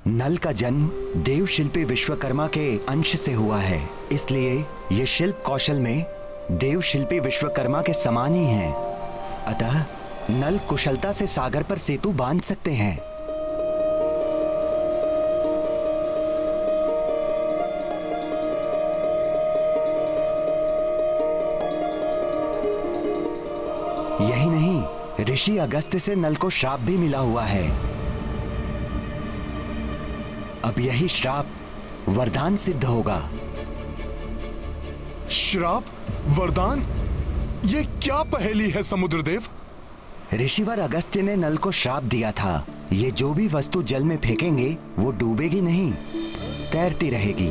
नल का जन्म देव शिल्पी विश्वकर्मा के अंश से हुआ है, इसलिए ये शिल्प कौशल में देव शिल्पी विश्वकर्मा के समान ही हैं। अतः नल कुशलता से सागर पर सेतु बांध सकते हैं। यही नहीं, ऋषि अगस्त्य से नल को श्राप भी मिला हुआ है। अब यही श्राप वरदान सिद्ध होगा। श्राप? वरदान? ये क्या पहेली है समुद्रदेव? ऋषिवर अगस्त्य ने नल को श्राप दिया था, ये जो भी वस्तु जल में फेंकेंगे वो डूबेगी नहीं, तैरती रहेगी।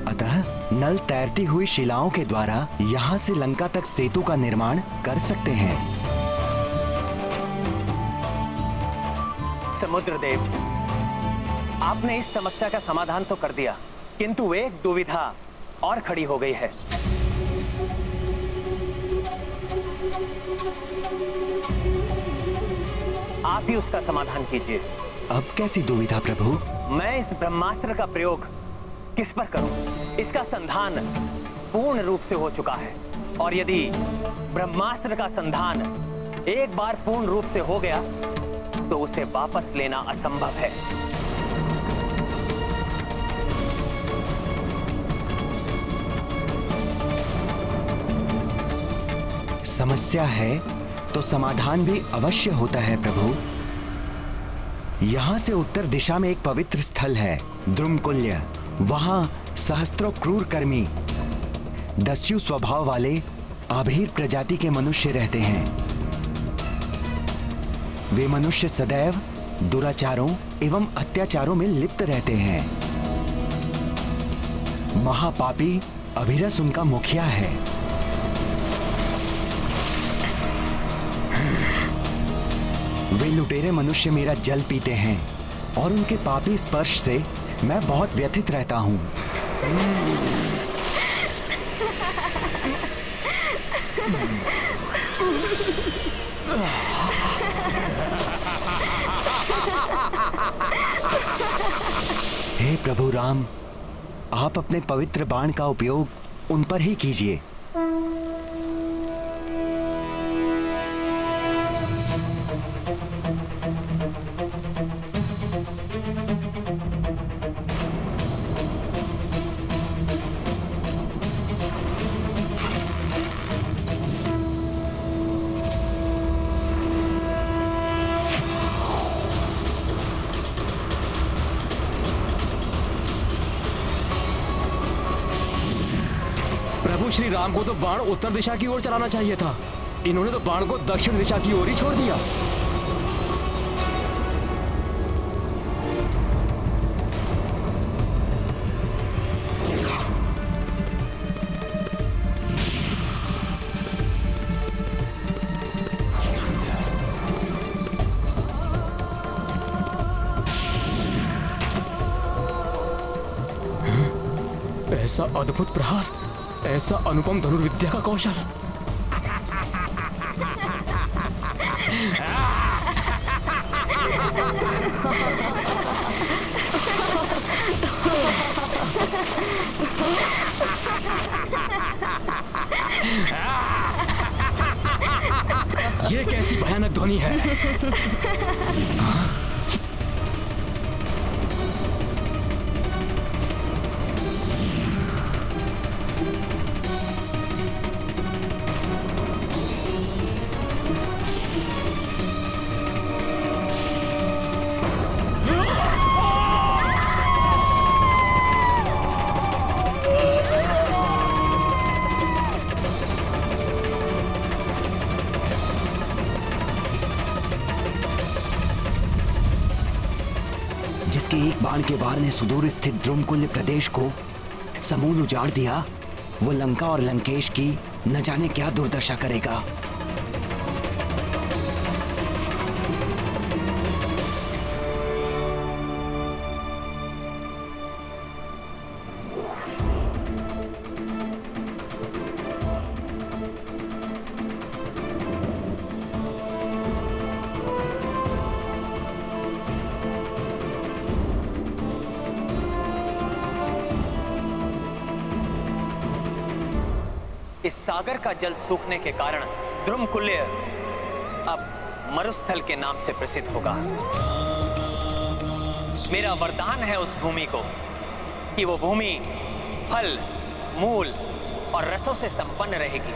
अतः नल तैरती हुई शिलाओं के द्वारा यहाँ से लंका तक सेतु का निर्माण कर सकते हैं। समुद्रदेव, आपने इस समस्या का समाधान तो कर दिया, किंतु एक दुविधा और खड़ी हो गई है। आप ही उसका समाधान कीजिए। अब कैसी दुविधा प्रभु? मैं इस ब्रह्मास्त्र का प्रयोग किस पर करूं? इसका संधान पूर्ण रूप से हो चुका है, और यदि ब्रह्मास्त्र का संधान एक बार पूर्ण रूप से हो गया तो उसे वापस लेना असंभव है। समस्या है तो समाधान भी अवश्य होता है प्रभु। यहाँ से उत्तर दिशा में एक पवित्र स्थल है, द्रुमकुल्य। वहां सहस्त्रों क्रूर कर्मी दस्यु स्वभाव वाले आभीर प्रजाति के मनुष्य रहते हैं। वे मनुष्य सदैव दुराचारों एवं अत्याचारों में लिप्त रहते हैं। महापापी अभिरस उनका मुखिया है। वे लुटेरे मनुष्य मेरा जल पीते हैं और उनके पापी स्पर्श से मैं बहुत व्यथित रहता हूं। हे प्रभु राम, आप अपने पवित्र बाण का उपयोग उन पर ही कीजिए। प्रभु श्री राम को तो बाण उत्तर दिशा की ओर चलाना चाहिए था, इन्होंने तो बाण को दक्षिण दिशा की ओर ही छोड़ दिया। ऐसा अद्भुत प्रहार, ऐसा अनुपम धनुर्विद्या का कौशल। ये कैसी भयानक ध्वनि है? जिसके एक बाण के वार ने सुदूर स्थित द्रुमकुल्य प्रदेश को समूल उजाड़ दिया, वो लंका और लंकेश की न जाने क्या दुर्दशा करेगा। इस सागर का जल सूखने के कारण द्रुमकुल्य अब मरुस्थल के नाम से प्रसिद्ध होगा। मेरा वरदान है उस भूमि को कि वो भूमि फल, मूल और रसों से संपन्न रहेगी।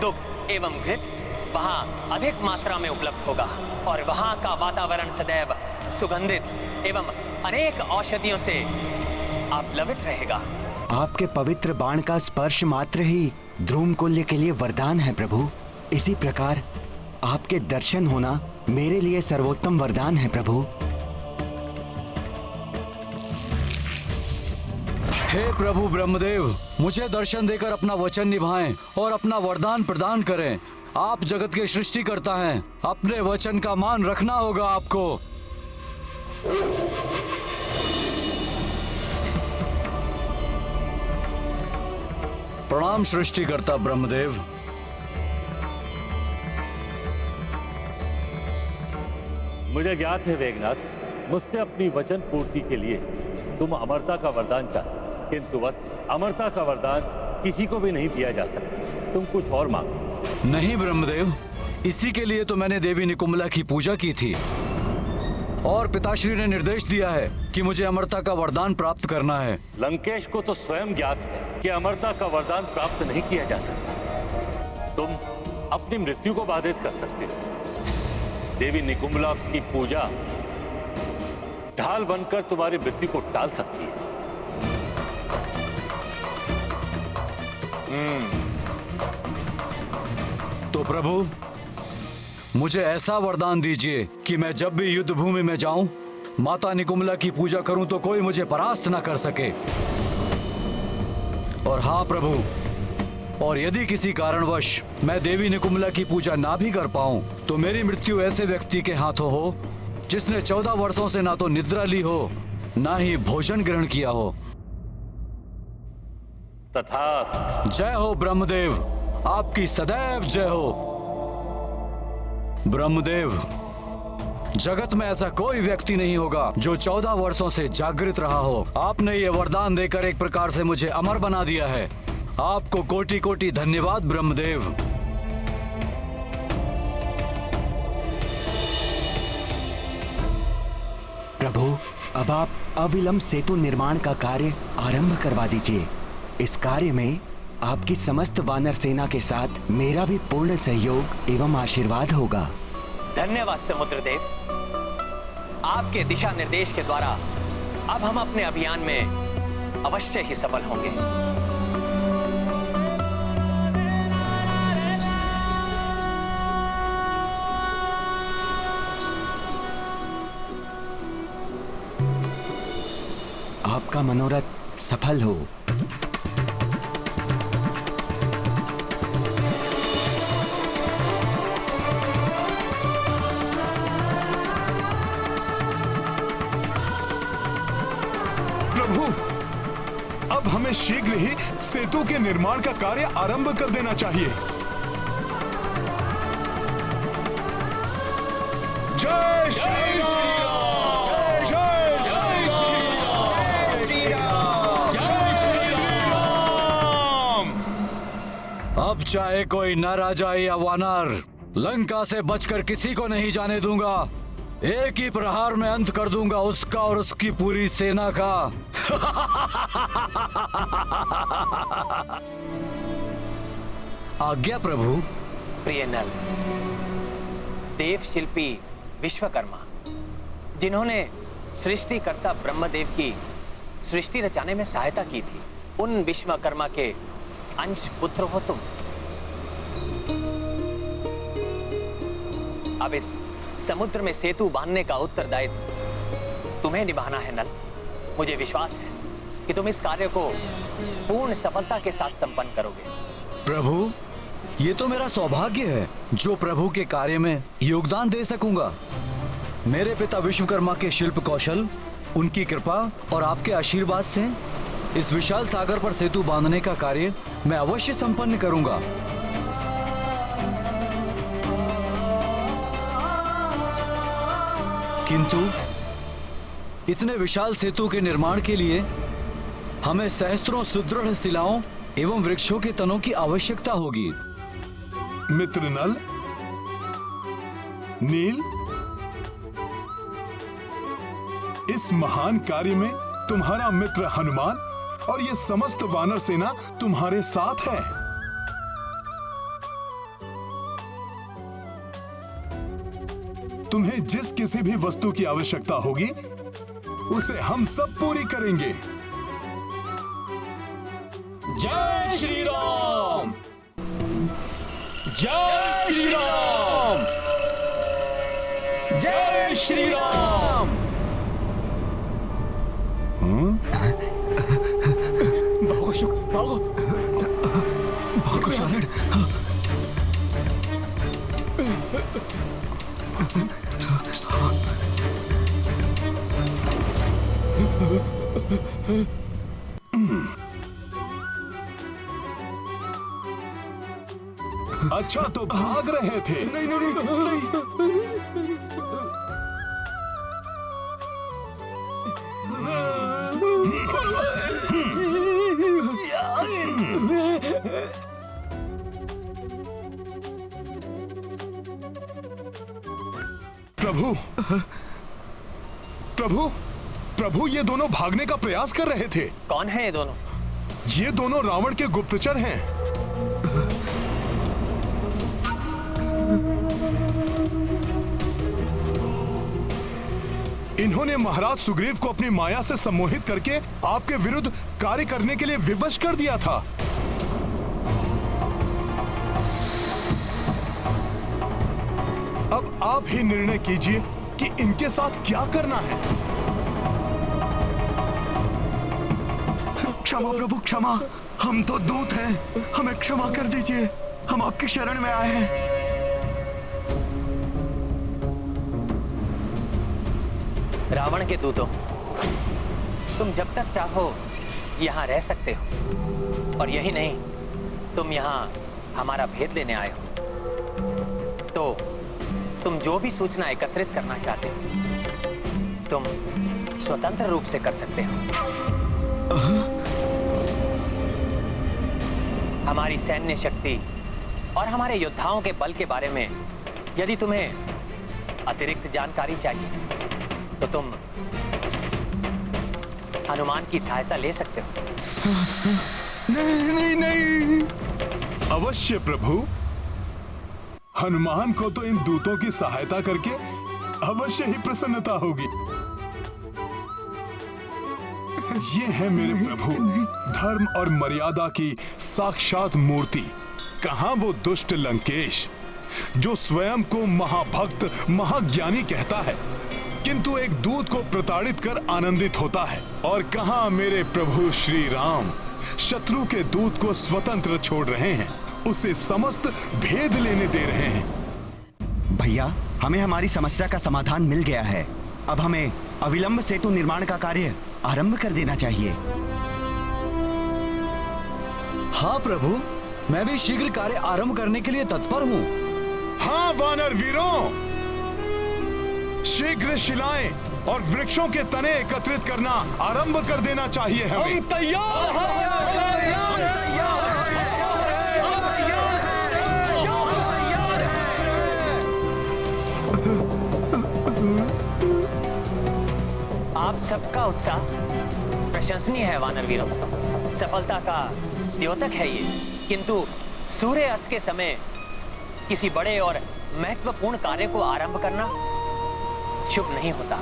दुग्ध एवं घृत वहां अधिक मात्रा में उपलब्ध होगा और वहां का वातावरण सदैव सुगंधित एवं अनेक औषधियों से आप्लवित रहेगा। आपके पवित्र बाण का स्पर्श मात्र ही द्रुमकुल्य के लिए वरदान है प्रभु। इसी प्रकार आपके दर्शन होना मेरे लिए सर्वोत्तम वरदान है प्रभु। हे प्रभु ब्रह्मदेव, मुझे दर्शन देकर अपना वचन निभाएं और अपना वरदान प्रदान करें। आप जगत के सृष्टिकर्ता हैं, अपने वचन का मान रखना होगा आपको। प्रणाम सृष्टिकर्ता ब्रह्मदेव। मुझे ज्ञात है वेगनाथ, मुझसे अपनी वचन पूर्ति के लिए तुम अमरता का वरदान चाहते, किंतु वत्स अमरता का वरदान किसी को भी नहीं दिया जा सकता। तुम कुछ और मांगो। नहीं ब्रह्मदेव, इसी के लिए तो मैंने देवी निकुंभला की पूजा की थी और पिताश्री ने निर्देश दिया है कि मुझे अमरता का वरदान प्राप्त करना है। लंकेश को तो स्वयं ज्ञात है कि अमरता का वरदान प्राप्त नहीं किया जा सकता। तुम अपनी मृत्यु को बाधित कर सकते हो। देवी निकुंभला की पूजा ढाल बनकर तुम्हारी मृत्यु को टाल सकती है। तो प्रभु, मुझे ऐसा वरदान दीजिए कि मैं जब भी युद्ध भूमि में जाऊं, माता निकुंभला की पूजा करूं तो कोई मुझे परास्त ना कर सके। और हाँ प्रभु, और यदि किसी कारणवश मैं देवी निकुंभला की पूजा ना भी कर पाऊं, तो मेरी मृत्यु ऐसे व्यक्ति के हाथों हो जिसने 14 वर्षों से ना तो निद्रा ली हो, ना ही भोजन ग्रहण किया हो। तथा जय हो ब्रह्मदेव, आपकी सदैव जय हो। ब्रह्मदेव, जगत में ऐसा कोई व्यक्ति नहीं होगा जो 14 वर्षों से जागृत रहा हो। आपने ये वरदान देकर एक प्रकार से मुझे अमर बना दिया है। आपको कोटि कोटि धन्यवाद ब्रह्मदेव। प्रभु, अब आप अविलंब सेतु निर्माण का कार्य आरंभ करवा दीजिए। इस कार्य में आपकी समस्त वानर सेना के साथ मेरा भी पूर्ण सहयोग एवं आशीर्वाद होगा। धन्यवाद समुद्रदेव। आपके दिशा निर्देश के द्वारा अब हम अपने अभियान में अवश्य ही सफल होंगे। आपका मनोरथ सफल हो। प्रभु, अब हमें शीघ्र ही सेतु के निर्माण का कार्य आरंभ कर देना चाहिए। जय श्री राम! जय श्री राम! जय श्री राम! अब चाहे कोई न राजा या वानर, लंका से बचकर किसी को नहीं जाने दूंगा। एक ही प्रहार में अंत कर दूंगा उसका और उसकी पूरी सेना का। आज्ञा प्रभु। प्रिय नल, देव शिल्पी विश्वकर्मा, जिन्होंने सृष्टिकर्ता ब्रह्मदेव की सृष्टि रचाने में सहायता की थी, उन विश्वकर्मा के अंश पुत्र हो तुम। अब इस समुद्र में सेतु बांधने का उत्तरदायित्व तुम्हें निभाना है नल। मुझे विश्वास है कि तुम इस कार्य को पूर्ण सफलता के साथ संपन्न करोगे। प्रभु, ये तो मेरा सौभाग्य है जो प्रभु के कार्य में योगदान दे सकूंगा। मेरे पिता विश्वकर्मा के शिल्प कौशल, उनकी कृपा और आपके आशीर्वाद से इस विशाल सागर पर सेतु बांधने का कार्य मैं अवश्य संपन्न करूंगा। किंतु इतने विशाल सेतु के निर्माण के लिए हमें सहस्त्रों सुदृढ़ शिलाओं एवं वृक्षों के तनों की आवश्यकता होगी। मित्र नल, नील, इस महान कार्य में तुम्हारा मित्र हनुमान और ये समस्त वानर सेना तुम्हारे साथ है। तुम्हें जिस किसी भी वस्तु की आवश्यकता होगी उसे हम सब पूरी करेंगे। जय श्री राम, जय श्री राम, जय श्री राम। भागो शुक, भागो, भागो शामिल। अच्छा तो भाग रहे थे। नहीं नहीं नहीं। प्रभु, प्रभु, प्रभु, ये दोनों भागने का प्रयास कर रहे थे। कौन है ये दोनों? ये दोनों रावण के गुप्तचर हैं। इन्होंने महाराज सुग्रीव को अपनी माया से सम्मोहित करके आपके विरुद्ध कार्य करने के लिए विवश कर दिया था। अब आप ही निर्णय कीजिए कि इनके साथ क्या करना है। क्षमा प्रभु, क्षमा। हम तो दूत हैं, हमें क्षमा कर दीजिए। हम आपकी शरण में आए हैं। रावण के दूतों, तुम जब तक चाहो यहाँ रह सकते हो, और यही नहीं, तुम यहाँ हमारा भेद लेने आए हो। तो तुम जो भी सूचना एकत्रित करना चाहते हो, तुम स्वतंत्र रूप से कर सकते हो। हमारी सैन्य शक्ति और हमारे योद्धाओं के बल के बारे में यदि तुम्हें अतिरिक्त जानकारी चाहिए तो तुम हनुमान की सहायता ले सकते हो। नहीं नहीं नहीं। अवश्य प्रभु, हनुमान को तो इन दूतों की सहायता करके अवश्य ही प्रसन्नता होगी। ये है मेरे प्रभु, धर्म और मर्यादा की साक्षात मूर्ति। कहां वो दुष्ट लंकेश जो स्वयं को महाभक्त महाज्ञानी कहता है, किंतु एक दूत को प्रताड़ित कर आनंदित होता है। और कहां मेरे प्रभु श्री राम शत्रु के दूत को स्वतंत्र छोड़ रहे हैं, उसे समस्त भेद लेने दे रहे हैं। भैया, हमें हमारी समस्या का समाधान मिल गया है। अब हमें अविलंब सेतु निर्माण का कार्य आरंभ कर देना चाहिए। हाँ प्रभु, मैं भी शीघ्र कार्य आरंभ करने के लिए तत्पर हूँ। हाँ वानर वीरों, शीघ्र शिलाएं और वृक्षों के तने एकत्रित करना आरंभ कर देना चाहिए हमें। हम तैयार हैं। आप सबका उत्साह प्रशंसनीय है वानर वीरों। सफलता का द्योतक है ये, किंतु सूर्य अस्त के समय किसी बड़े और महत्वपूर्ण कार्य को आरंभ करना शुभ नहीं होता।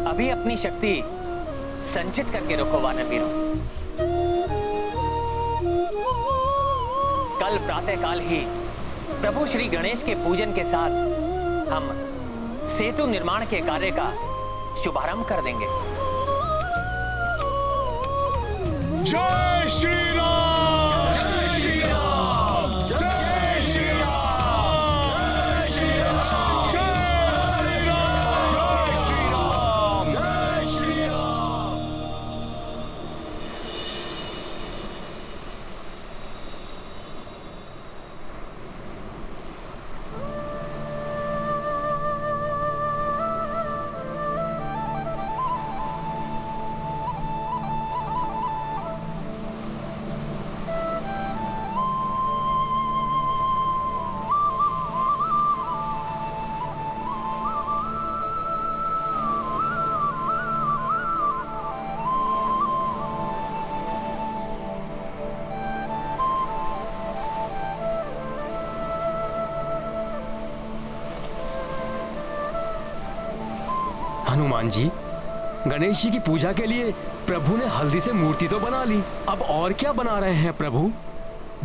अभी अपनी शक्ति संचित करके रखो वानर वीरों। कल प्रातःकाल ही प्रभु श्री गणेश के पूजन के साथ हम सेतु निर्माण के कार्य का शुभारंभ कर देंगे। जय श्री राम, जय श्री राम, जय श्री राम, जय श्री राम, जय श्री राम, जय श्री राम। हनुमान जी, गणेश जी की पूजा के लिए प्रभु ने हल्दी से मूर्ति तो बना ली, अब और क्या बना रहे हैं प्रभु?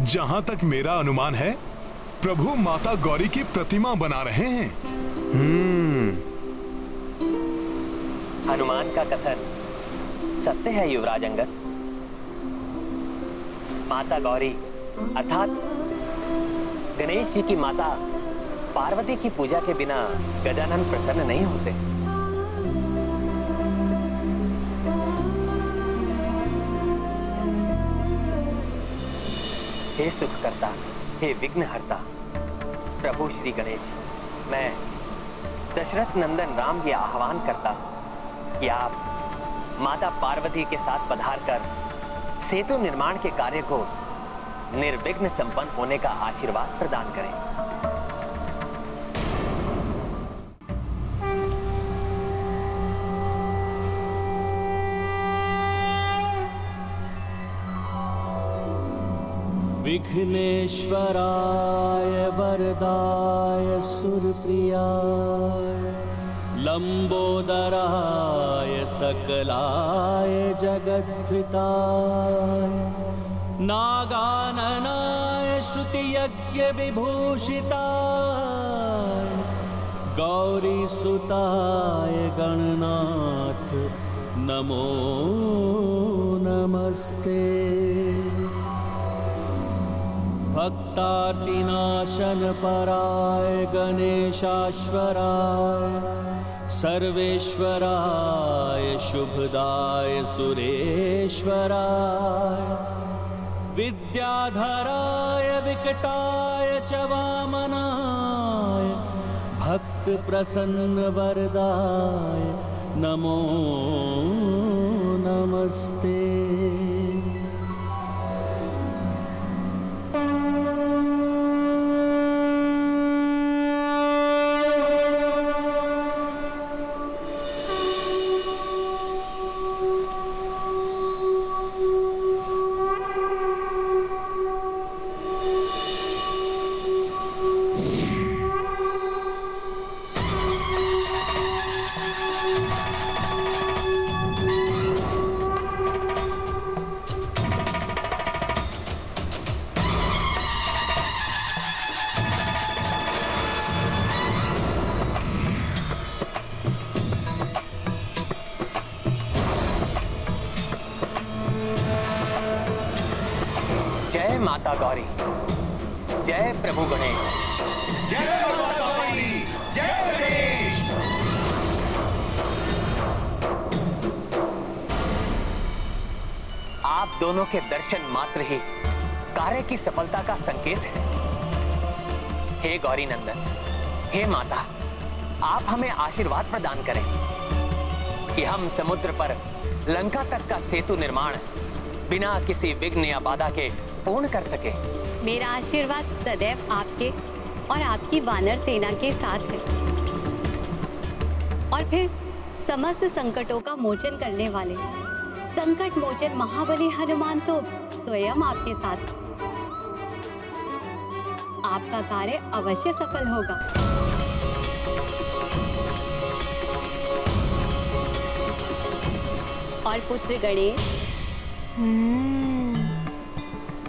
जहां तक मेरा अनुमान है, प्रभु माता गौरी की प्रतिमा बना रहे हैं। हनुमान का कथन सत्य है युवराज अंगद। माता गौरी अर्थात गणेश जी की माता पार्वती की पूजा के बिना गजानन प्रसन्न नहीं होते। हे सुखकर्ता, हे विघ्नहर्ता, प्रभु श्री गणेश, मैं दशरथ नंदन राम ये आह्वान करता हूं कि आप माता पार्वती के साथ पधारकर सेतु निर्माण के कार्य को निर्विघ्न संपन्न होने का आशीर्वाद प्रदान करें। विघ्नेश्वराय वरदाय सुरप्रियाय लंबोदराय सकलाय जगद्धिताय नागाननाय श्रुतियज्ञ विभूषिताय गौरीसुताय गणनाथ नमो नमस्ते। भक्तार्तिनाशन पराय गणेशाश्वराय सर्वेश्वराय शुभदाय सुरेश्वराय विद्याधराय विकटाय च वामनाय भक्त प्रसन्न वरदाय नमो नमस्ते। जय माता गौरी, जय प्रभु गणेश। जय माता गौरी, जय गणेश। आप दोनों के दर्शन मात्र ही कार्य की सफलता का संकेत है। हे गौरी नंदन, हे माता, आप हमें आशीर्वाद प्रदान करें कि हम समुद्र पर लंका तक का सेतु निर्माण बिना किसी विघ्न या बाधा के पूर्ण कर सके। मेरा आशीर्वाद सदैव आपके और आपकी वानर सेना के साथ है। और फिर समस्त संकटों का मोचन करने वाले संकट मोचन महाबली हनुमान तो स्वयं आपके साथ। आपका कार्य अवश्य सफल होगा। और पुत्र गणेश,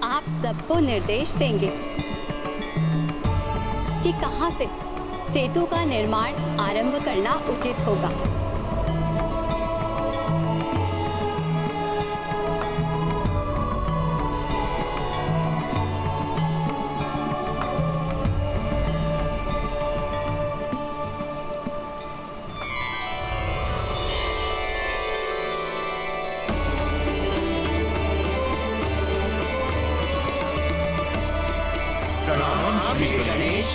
आप सबको निर्देश देंगे कि कहां से सेतु का निर्माण आरंभ करना उचित होगा। प्रणाम श्री गणेश।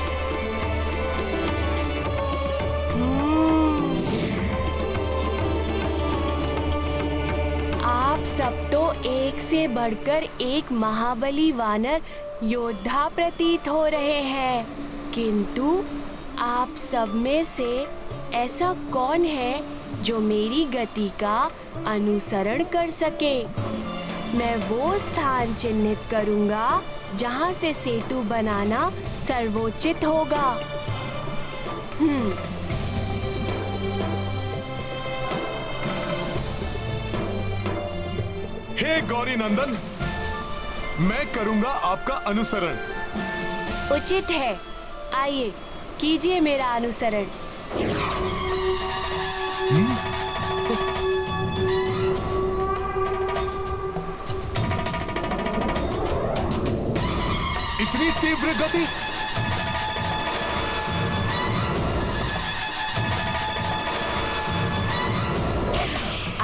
आप सब तो एक से बढ़कर एक महाबली वानर योद्धा प्रतीत हो रहे हैं, किंतु आप सब में से ऐसा कौन है जो मेरी गति का अनुसरण कर सके? मैं वो स्थान चिन्हित करूंगा जहां से सेतु बनाना सर्वोचित होगा। हे गौरी नंदन, मैं करूंगा आपका अनुसरण। उचित है, आइए कीजिए मेरा अनुसरण। इतनी तीव्र गति?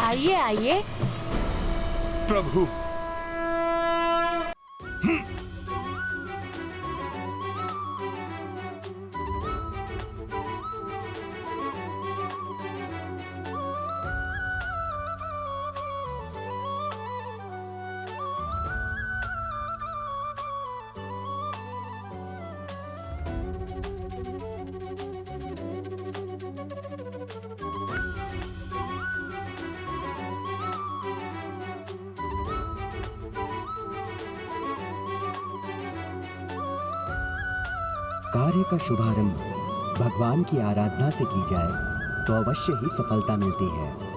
आइए आइए। प्रभु, कार्य का शुभारंभ भगवान की आराधना से की जाए तो अवश्य ही सफलता मिलती है।